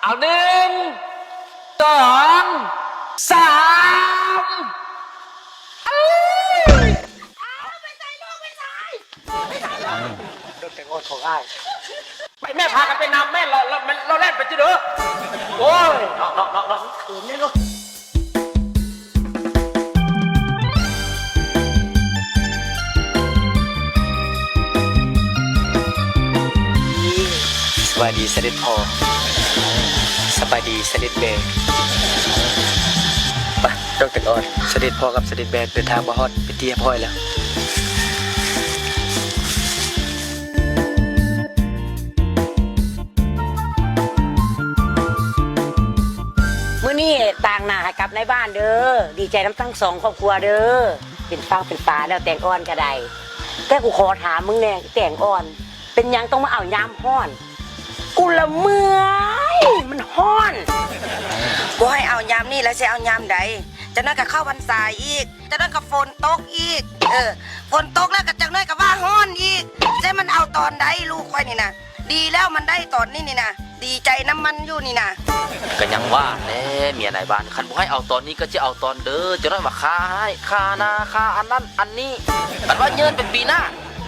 เอา1 2 3ไปใส่ลูกไปใส่โดนแต่งโอดของอ้ายไปแม่พากันไปนำแม่เราเล่นไปจีเด้อโอ้ยน้องคืนนี่ลูกสวัสดีเสด็จพ่อสบายดีเสด็จแม่ไปดร.ออดเสด็จพ่อกับเสด็จแม่เดินทางมาฮอดไปเตี้ยพ่อยแล้วมื้อนี้ต่างหน้าให้กลับในบ้านเด้อดีใจน้ำทั้งสองครอบครัวเด้อเป็นฟังเป็นฟ้าแล้วแต่งอ่อนก็ได้แต่กูขอถามมึงแน่แต่งอ่อนเป็นยังต้องมาเอายามฮ้อนกูละเมื่อยมันฮ้อนบ่ให้เอายามนี่แล้วสิเอายามใดจะนั่นก็เข้าพรรษาอีกจะนั่นก็ฝนตกอีกฝนตกแล้วก็จังนั้นก็ว่าฮ้อนอีกจะมันเอาตอนใดลูกค่อยนี่นะดีแล้วมันได้ตอนนี้นี่นะดีใจน้ำมันอยู่นี่นะก็ยังว่าแน่เมียนายบ้านคันบ่ให้เอาตอนนี้ก็จะเอาตอนเด้อจะน้อยว่าค่าให้ค่านาค่าอันนั้นอันนี้มันว่าเยินเป็นปีหน้า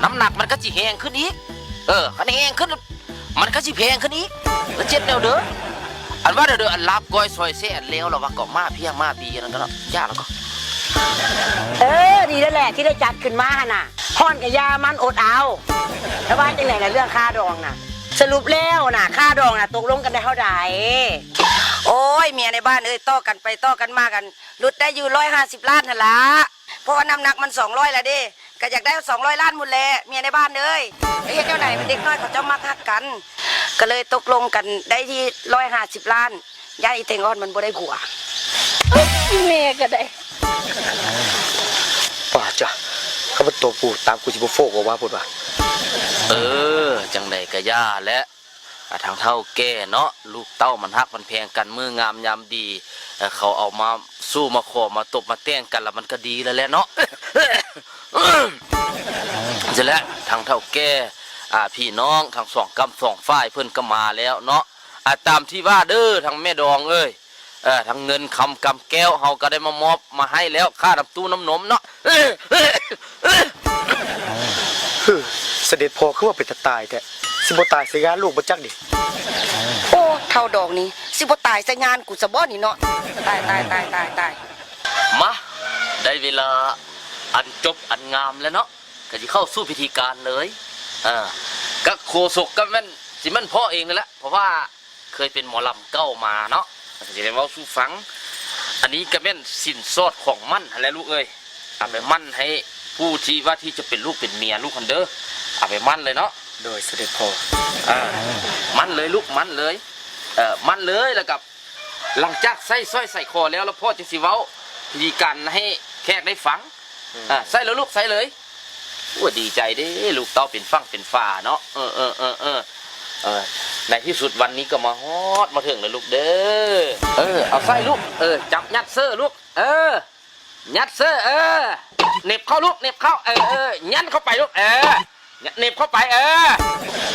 น้ำหนักมันก็สิแห้งขึ้นอีกคันแห้งขึ้นมันก็สิแพงขึ้นอีกแล้วเจ็บแนวเด้ออันว่าเด้ออันลาบก้อยซอยเส้นเลวแล้วว่าก็มาเพียงมาปีนั่นก็ยากแล้วก็ดีแล้วแหละที่ได้จัดขึ้นมาน่ะฮ้อนกับยามันอดเอาแล้วว่าจังไหนล่ะเรื่องค่าดองน่ะสรุปแล้วน่ะค่าดองน่ะตกลงกันได้เท่าใดโอ้ยเมียในบ้านต่อกันไปต่อกันมากันหลุดได้อยู่150 ล้านหั่นล่ะเพราะว่าน้ำหนักมัน200ละเด้ก็อยากได้200 ล้านหมดแหละเมียในบ้านเลยไอ้เจ้าไหนมันเด็กน้อยเขาเจ้ามาทักกันก็เลยตกลงกันได้ที่150 ล้านยายอีเตงอ่อนมันบ่ได้ผัวแม่ก็ได้ป่าจ้ะเขาเป็นตัวปูตามกูจิบโฟกว่าพูดว่าจังใดก็ย่าและทางเท่าแก่เนาะลูกเต้ามันฮักมันแพงกันมืองามยามดีเขาเอามาสู้มาขอมาตบมาแต่งกันแล้วมันก็ดีแล้วแหละเนาะจะแล้วทางเท่าแก่พี่น้องทางสองกำสองฝ่ายเพิ่นก็มาแล้วเนาะตามที่ว่าเด้อทางแม่ดองทางเงินคำกำแก้วเฮาก็ได้มามอบมาให้แล้วค่าน้ำตู้น้ำนมเนาะเสด็จพ่อคือว่าเป็นตายแต่สิบ่ตายใส่งานลูกบ่จักดิโอ้เท่าดอกนี้สิบ่ตายใส่งานกูซะบ่นี่เนาะตายมาได้เวลาอันจบอันงามแล้วเนาะก็สิเข้าสู่พิธีการเลยก็โคศกก็แม่นสิมันพ่อเองนั่นแหละเพราะว่าเคยเป็นหมอลำเก้ามาเนาะสิได้เว้าสู่ฟังอันนี้ก็แม่นสินสอดของมั่นหั่นแหละลูกเอ้ยเอาไปมั่นให้ผู้ที่ว่าที่จะเป็นลูกเป็นเมียลูกคนเด้อเอาไปมั่นเลยเนาะโดยเสด็จพ่อมั่นเลยลูกมั่นเลยมั่นเลยแล้วกับหลังจากใส่สร้อยใส่คอแล้วพ่อจะสิเว้าพิธีการให้แขกได้ฟังใส่แล้วลูกใส่เลยว่าดีใจเด้ลูกเต้าเป็นฟังเป็นฝ่าเนาะในที่สุดวันนี้ก็มาฮอดมาถึงเลยลูกเด้อเอาใส่ลูกจับยัดเสื้อลูกยัดเสื้อเน็บเข้าลูกเน็บเข้ายันเข้าไปลูกเน็บเข้าไป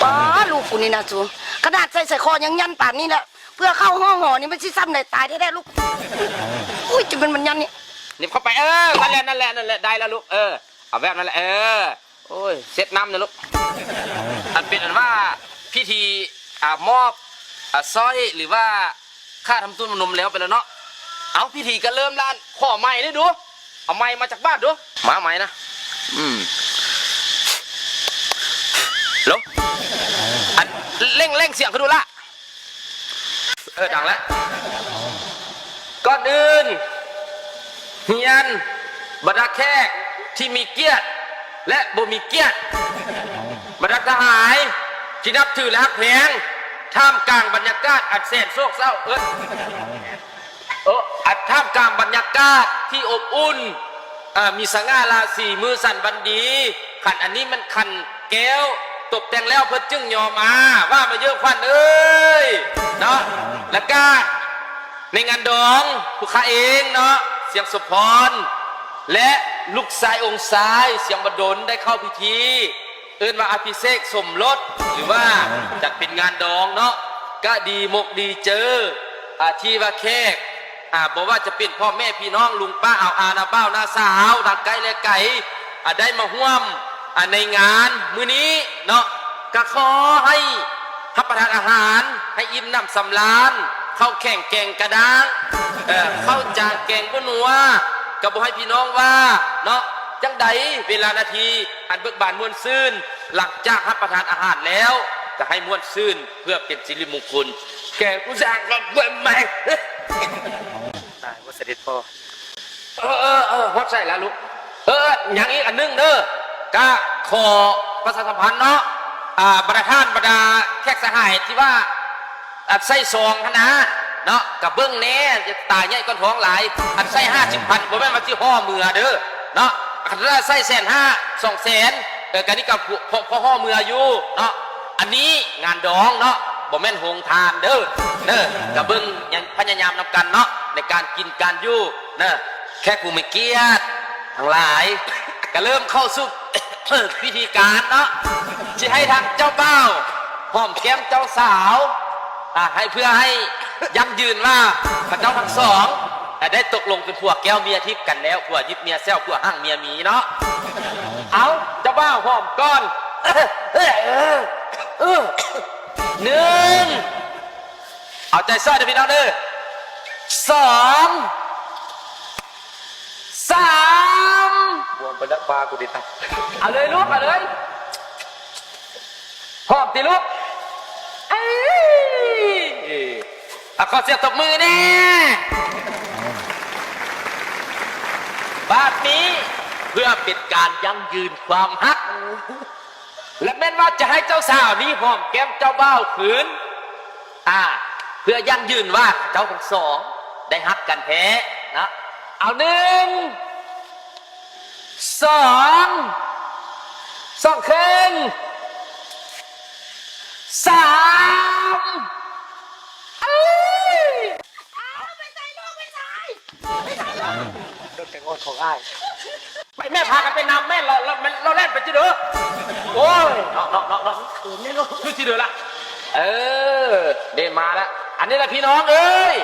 ป้าลูกกูนี่นะจูขนาดใส่คอยังยันป่านนี้แหละเพื่อเข้าห้องหอนี่มันสิซ้ำได้ตายได้ลูกอุ้ยจะเป็นมันยันนี่เน็บเข้าไปนั่นแหละได้แล้วลูกเอาแบบนั้นแหละโอ้ยเซ็ตน้ำนะลูกอันเป็นอันว่าพิธีมอบสร้อยหรือว่าค่าทำตุ้นนมแล้วไปแล้วเนาะเอาพิธีก็เริ่มล้านขอไม้ได้ดูเอาไม้มาจากบ้านดูมาไม้นะแล้วอันเร่งเสียงขึ้นดูละดังแล้วก่อนอื่นเฮียนบรรดาแขกที่มีเกียรติและบ่มีเกียรติบรรดาทหารที่นับถือและฮักแพงท่ามกลางบรรยากาศอันแสนโศกเศร้าท่ามกลางบรรยากาศที่อบอุ่นมีสง่าราศีมือสั่นบันดีขันอันนี้มันขันแก้วตบแต่งแล้วเพิ่นจึงยอมมาว่ามาเยอะควันเนาะแล้วก็ในงานดองผู้ค้าเองเนาะเสียงสุพรและลูกชายองค์ซ้ายเสียงบดลได้เข้าพิธีว่าอภิเษกสมรสหรือว่าจัดเป็นงานดองเนาะ ก็ดีมกดีเจอที่ว่าแขกบอกว่าจะเป็นพ่อแม่พี่น้องลุงป้าเอาอาณาเบ้านาสาวดังไกลและไก่ได้มาร่วมในงานมื้อนี้เนาะก็ขอให้รับประทานอาหารให้อิ่มน้ำสำราญเข้าแข่งแกงกระด้างเข้าจางแกงบนัวก็บอกให้พี่น้องว่าเนาะจังใดเวลานาทีอันเบิกบานม่วนซื่นหลังจากรับประทานอาหารแล้วก็ให้ม่วนซื่นเพื่อเป็นสิริมงคลแก่ผู้สร้างกับเบิ่มใหม่ตายว่าเสด็จพ่อฮอดใส่แล้วลูกอย่างอีกอันนึงเด้อก็ขอประชาสัมพันธ์เนาะบรรดาท่านบรรดาแขกสหายที่ว่าใส่ซองนะเนาะกับเบื้องแน่จะตายใหญ่ก้อนท้องหลายอันใส่50,000บ่แม่นมาที่ห่อมือเด้อเนาะอันใส่150,000 200,000กันนี่กับพ่อห่อมืออยู่เนาะอันนี้งานดองเนาะบ่แม่นหงทานเด้อกับเบื้องยังพยายามนำกันเนาะในการกินการอยู่แค่ผู้ไม่เกียรติทั้งหลายก็เริ่มเข้าสู่พิธีการเนาะจะให้ทางเจ้าบ่าวหอมแก้มเจ้าสาวให้เพื่อให้ยั่งยืนว่าพระเจ้าทั้งสองได้ตกลงเป็นผัวแก้วเมียทิพย์กันแล้วผัวยิบเมียแซวผัวหั่งเมียหมีเนาะเอาเจ้าบ่าวหอมก่อนหนึ่งเอาใจซ่าเด้อพี่น้องเด้อ2 3บวมไปแล้วปลากูดิทักเอาเลยลูกเอาเลยหอมตีลูกขอเสียงตบมือแน่บาดนี้เพื่อเป็นการยั่งยืนความฮักและแม้นว่าจะให้เจ้าสาวนี้หอมแก้มเจ้าบ่าวขืนเพื่อยั่งยืนว่าเจ้าทั้งสองได้ฮักกันแท้นะเอา1 2 ครึ่ง3รถแตงโมของอ้ายไปแม่พากันไปนำแม่เราแล่นไปจีเด้อโอ้ยเนาะนี่ลูกคือจีเด้อละเดินมาแล้วอันนี้แหละพี่น้องเอ้ย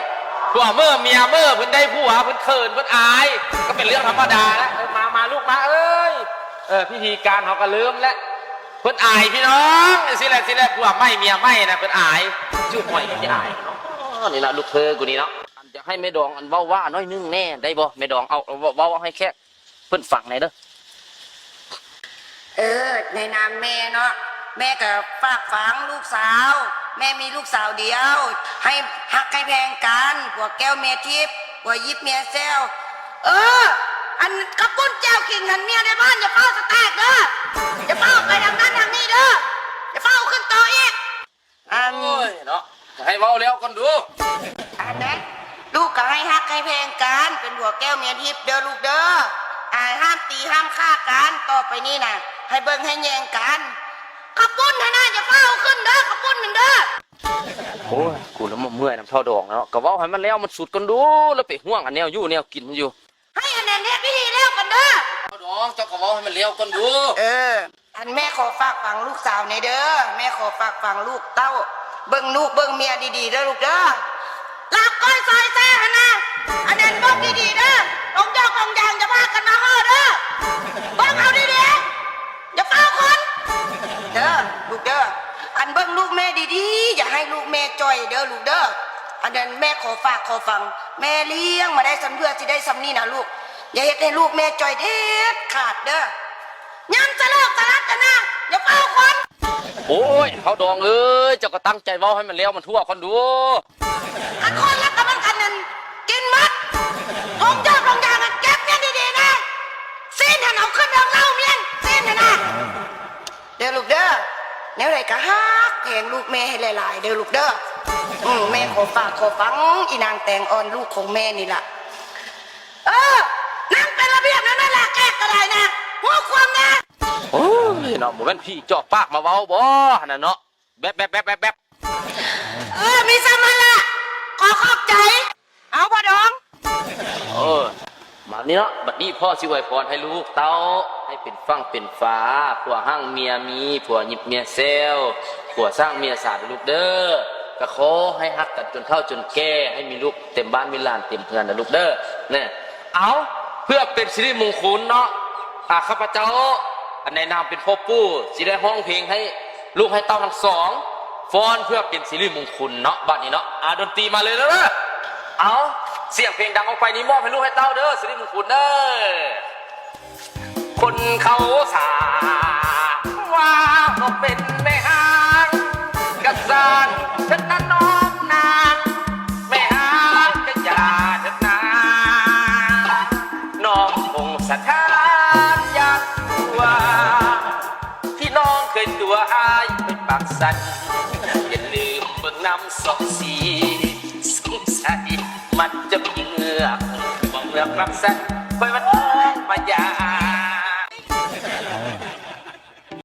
ผัวเมื่อเมียเมื่อเพิ่นได้ผัวเพิ่นเขินเพิ่นอายก็เป็นเรื่องธรรมดาแล้วมาลูกมาพิธีการเขาก็เริ่มแล้วเพิ่นอายพี่น้องสิแหละผัวไม่เมียไม่นะเพิ่นอายจุดหอยที่อายเนาะนี่ละลูกเธอกูนี่เนาะจะให้แม่ดองอันว่าน้อยนึงแน่ได้บ่แม่ดองเอาว่าให้แค่เพิ่นฟังหน่อยเด้อในนามแม่เนาะแม่ก็ฝากฝังลูกสาวแม่มีลูกสาวเดียวให้ฮักให้แพงกันผัวแก้วเมียทิพย์ผัวยิบเมียแซวอันกระปุ้นแจ้วขิงหันเมียในบ้านอย่าเฝ้าสแตกเด้ออย่าเฝ้าไปทางนั้นทางนี้เด้ออย่าเฝ้าขึ้นต่ออีกเนาะให้เว้าแล้วก่อนดูอันนั้นลูกก็ให้ฮักให้แพงกันเป็นผัวแก้วเมียทิพย์เด้อลูกเด้อห้ามตีห้ามฆ่ากันต่อไปนี่นะให้เบิ่งให้แยงกันกระปุ้นนะอย่าเฝ้าขึ้นเด้อกระปุ้นหนึ่งเด้อโอ้ยกูน้ำเมื่อยน้ำเท่าดองแล้วก็ว่าให้มันแล้วมันสุดกันดูแล้วไปห่วงอันแนวอยู่แนวกินมันอยู่ให้อันนั้นเนี่ยพิธีแล้วกันเด้อเท่าดองเจ้าก็ว่าให้มันแล้วกันดูอันแม่ขอฝากฝังลูกสาวในเด้อแม่ขอฝากฝังลูกเต้าเบิ่งลูกเบิ่งเมียดีๆเด้อลูกเด้อหลับก้อยซอยแซ่ฮะนะอันนั้นบอกดีๆเด้อลงยอกลงยางจะพากันมาห่อเด้อบอกเอาดีๆอย่าเฝ้าคนเด้อลูกเด้ออันเบิ่งลูกแม่ดีๆอย่าให้ลูกแม่จ่อยเด้อลูกเด้ออันนั้นแม่ขอฝากขอฟังแม่เลี้ยงมาได้สันเพื่อที่ได้ซ้ำนี่นะลูกอย่าเฮ็ดให้ลูกแม่จ่อยเด็ดขาดเด้อย้ำจะเลิกตะลัดกันนะอย่าเฝ้าคนโอ้ยเขาดองเจ้าก็ตั้งใจเว้าให้มันแล้วมันทั่วคนดูอันคนรักกับมันกันนั่นกินมัดลงยอดลงยางกันเก็บเนี่ยดีๆนะซีนหันเอาขึ้นเรื่องเล่าเมียนซีนนะเด้อลูกเด้อแนวไหนก็ฮักแพงลูกแม่ให้หลายๆเด้อลูกเด้อแม่ขอฝากขอฟังอีนางแตงอ่อนลูกของแม่นี่ล่ะนั่งเป็นระเบียบนั่นแหละแก้ก็ได้นะหัวความนะโอ้ยเนาะบ่แม่นพี่จอกปากมาเว้าบ่หั่นน่ะเนาะแบบมีซ้ำมันล่ะขอขอบใจเอาพ่อดองมานี่เนาะบัดนี้พ่อสิอวยพรให้ลูกเต้าให้เป็นฟังเป็นฟ้าผัวหั่งเมียมีผัวหยิบเมียเซลผัวสร้างเมียสาดลูกเด้อ ก็ขอให้ฮักกันจนเฒ่าจนแก่ให้มีลูกเต็มบ้านมีหลานเต็มเพื่อนนะลูกเด้อเนี่ยเอาเพื่อเป็นสิริมงคลเนาะข้าพเจ้าในนามเป็นพ่อปู่สิได้ห้องเพลงให้ลูกให้เต้าทั้งสองฟ้อนเพื่อเป็นสิริมงคลเนาะบัดนี้เนาะดนตรีมาเลยเด้อเอาเสียงเพลงดังออกไปนี้มอบให้ลูกให้เต้าเด้อสิริมงคลเด้อคนเขาสาว่าเราเป็นแม่ห้างกระสานฉันนั้นน้อมนางแม่ห้างจะอย่าเถิดนาน้องคงสถานอยากตัวที่น้องเคยตัวอายเป็นปากสันอย่าลืมเบิ่งน้ำสองสีสงสัยมันจะมีเหงือกว่าเมื่อกลับสันคอยวัน